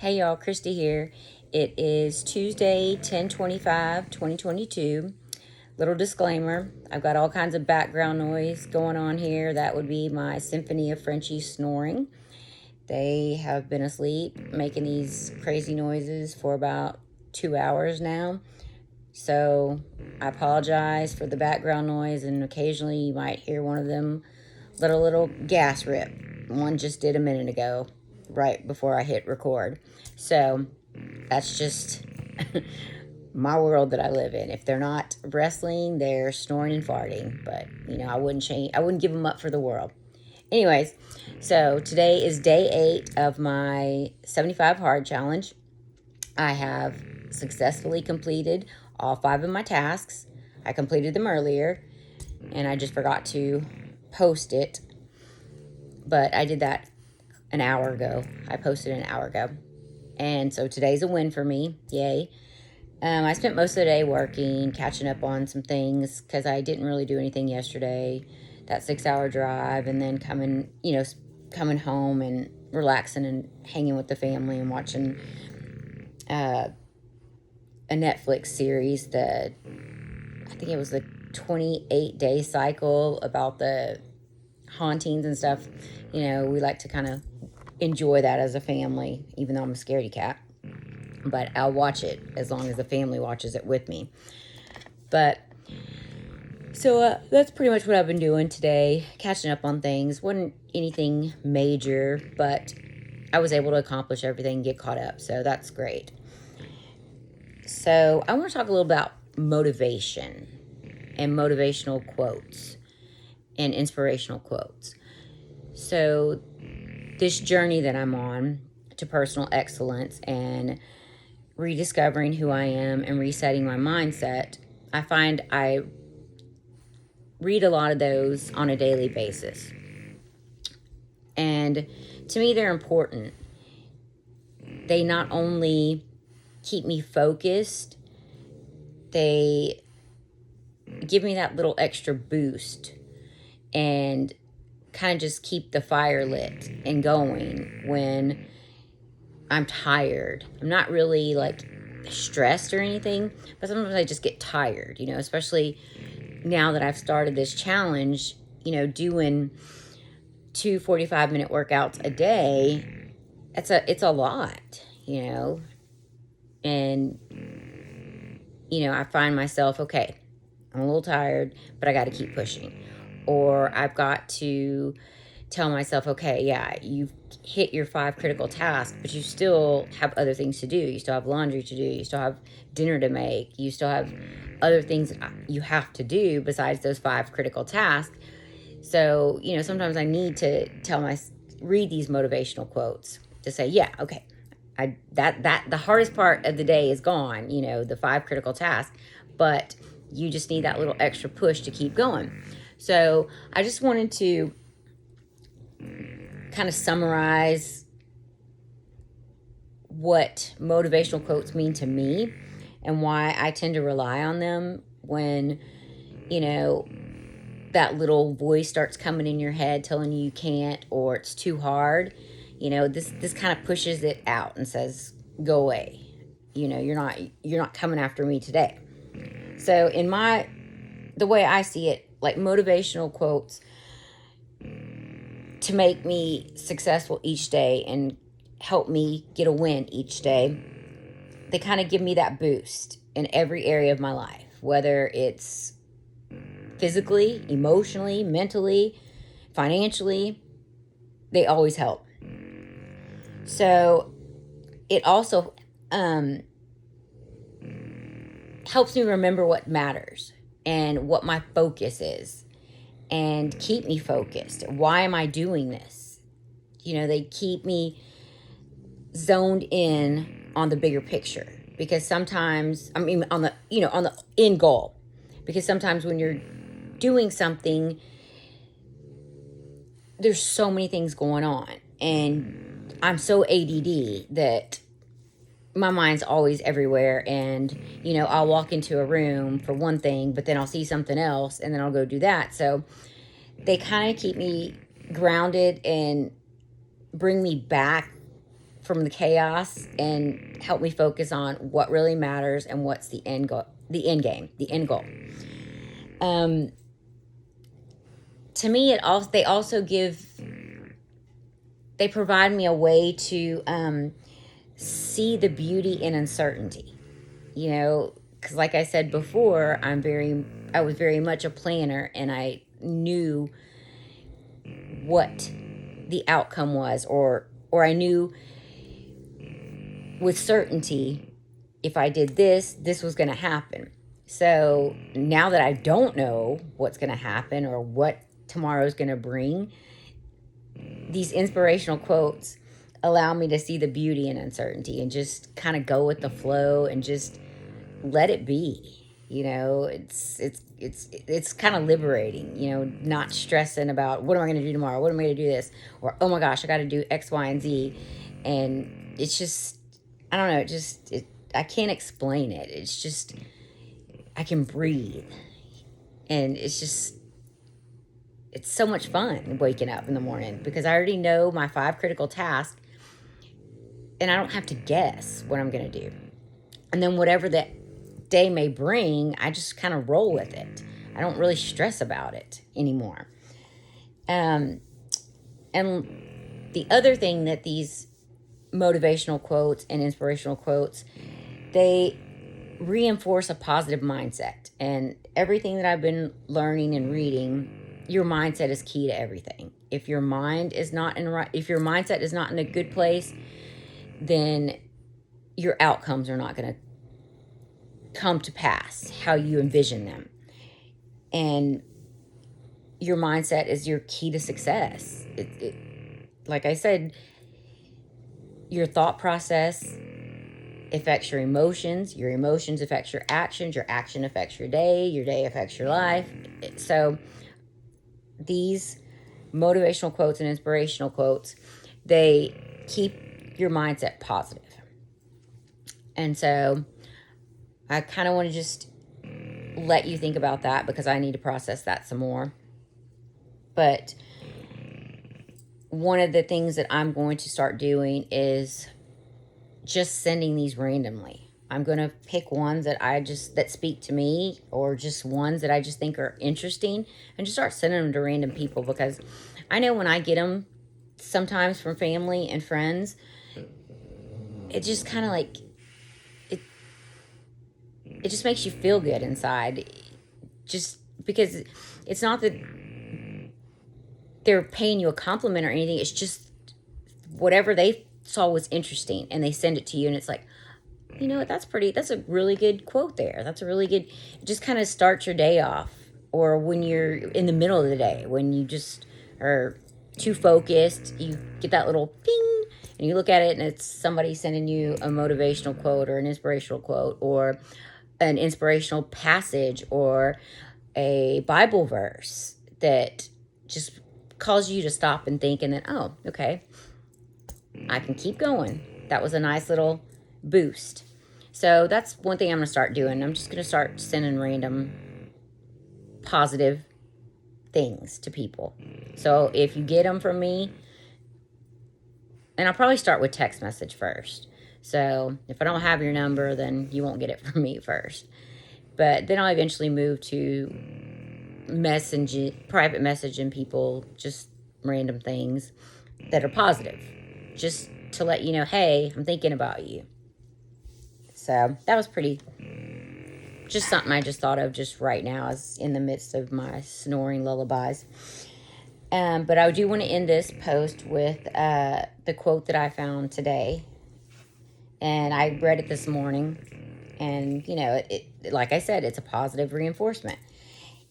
Hey y'all, Christy here. It is Tuesday, 10/25/2022. Little disclaimer, I've got all kinds of background noise going on here. That would be my symphony of Frenchies snoring. They have been asleep making these crazy noises for about 2 hours now. So I apologize for the background noise, and occasionally you might hear one of them let a little gas rip. One just did a minute ago, right before I hit record. So that's just my world that I live in. If they're not wrestling, they're snoring and farting. But I wouldn't change. I wouldn't give them up for the world. Anyways, so today is day 8 of my 75 hard challenge. I have successfully completed all 5 of my tasks. I completed them earlier, and I just forgot to post it. But I did that an hour ago. I posted an hour ago. And so today's a win for me. Yay. I spent most of the day working, catching up on some things because I didn't really do anything yesterday. That 6-hour drive, and then coming home and relaxing and hanging with the family and watching a Netflix series. I think it was the 28-day cycle about the hauntings and stuff. We like to kind of enjoy that as a family, even though I'm a scaredy cat. But I'll watch it as long as the family watches it with me. But so that's pretty much what I've been doing today, catching up on things. Wasn't anything major, but I was able to accomplish everything, get caught up. So that's great. So I want to talk a little about motivation and motivational quotes and inspirational quotes. So this journey that I'm on to personal excellence and rediscovering who I am and resetting my mindset, I find I read a lot of those on a daily basis. And to me, they're important. They not only keep me focused, they give me that little extra boost and kind of just keep the fire lit and going when I'm tired. I'm not really like stressed or anything, but sometimes I just get tired, especially now that I've started this challenge, doing 2 45-minute workouts a day. It's a lot, and I find myself, okay, I'm a little tired, but I got to keep pushing. Or I've got to tell myself, okay, yeah, you've hit your 5 critical tasks, but you still have other things to do. You still have laundry to do. You still have dinner to make. You still have other things you have to do besides those 5 critical tasks. So, sometimes I need to read these motivational quotes to say, yeah, okay, the hardest part of the day is gone, the 5 critical tasks, but you just need that little extra push to keep going. So I just wanted to kind of summarize what motivational quotes mean to me and why I tend to rely on them when, that little voice starts coming in your head telling you can't or it's too hard. This kind of pushes it out and says, go away. You're not coming after me today. So the way I see it, like motivational quotes to make me successful each day and help me get a win each day, they kind of give me that boost in every area of my life, whether it's physically, emotionally, mentally, financially. They always help. So it also helps me remember what matters and what my focus is and keep me focused. Why am I doing this? They keep me zoned in on the bigger picture, because sometimes, on the end goal, because sometimes when you're doing something, there's so many things going on, and I'm so ADD that my mind's always everywhere, and I'll walk into a room for one thing, but then I'll see something else and then I'll go do that. So they kind of keep me grounded and bring me back from the chaos and help me focus on what really matters and what's the end goal, the end game, the end goal. To me, they provide me a way to see the beauty in uncertainty. You know, because like I said before, I was very much a planner, and I knew what the outcome was, or I knew with certainty if I did this was going to happen. So now that I don't know what's going to happen or what tomorrow's going to bring, these inspirational quotes allow me to see the beauty in uncertainty and just kind of go with the flow and just let it be. You know, it's kind of liberating, you know, not stressing about what am I going to do tomorrow? What am I going to do this? Or, oh my gosh, I got to do X, Y, and Z. And it's just, I don't know, I can't explain it. It's just, I can breathe. And it's so much fun waking up in the morning because I already know my 5 critical tasks and I don't have to guess what I'm going to do. And then whatever that day may bring, I just kind of roll with it. I don't really stress about it anymore. And the other thing that these motivational quotes and inspirational quotes, they reinforce a positive mindset. And everything that I've been learning and reading, your mindset is key to everything. If your mindset is not in a good place, then your outcomes are not going to come to pass how you envision them. And your mindset is your key to success. Like I said, your thought process affects your emotions affects your action affects your day affects your life. So these motivational quotes and inspirational quotes, they keep your mindset positive. And so I kind of want to just let you think about that because I need to process that some more. But one of the things that I'm going to start doing is just sending these randomly. I'm going to pick ones that speak to me, or just ones that I just think are interesting, and just start sending them to random people, because I know when I get them sometimes from family and friends, it just kind of like, it just makes you feel good inside, just because it's not that they're paying you a compliment or anything. It's just whatever they saw was interesting and they send it to you, and it's like, you know what, that's a really good quote there. That's a really good, it just kind of starts your day off. Or when you're in the middle of the day, when you just are too focused, you get that little ping and you look at it and it's somebody sending you a motivational quote or an inspirational quote or an inspirational passage or a Bible verse that just causes you to stop and think, and then, oh, okay, I can keep going. That was a nice little boost. So that's one thing I'm going to start doing. I'm just going to start sending random positive things to people. So if you get them from me, and I'll probably start with text message first. So if I don't have your number, then you won't get it from me first. But then I'll eventually move to private messaging people, just random things that are positive, just to let you know, hey, I'm thinking about you. So that was just something I just thought of just right now as in the midst of my snoring lullabies. But I do want to end this post with the quote that I found today. And I read it this morning. And, you know, it like I said, it's a positive reinforcement.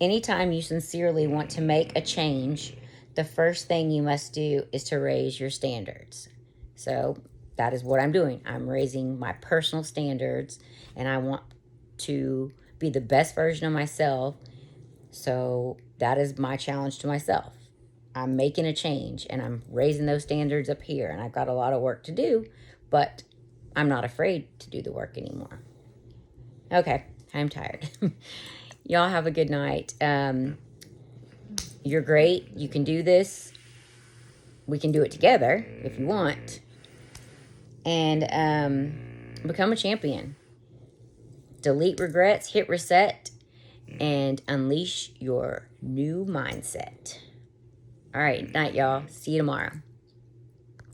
Anytime you sincerely want to make a change, the first thing you must do is to raise your standards. So that is what I'm doing. I'm raising my personal standards, and I want to be the best version of myself. So that is my challenge to myself. I'm making a change, and I'm raising those standards up here, and I've got a lot of work to do, but I'm not afraid to do the work anymore. Okay, I'm tired. Y'all have a good night. You're great. You can do this. We can do it together if you want. and become a champion. Delete regrets, hit reset, and unleash your new mindset. All right, night, y'all. See you tomorrow.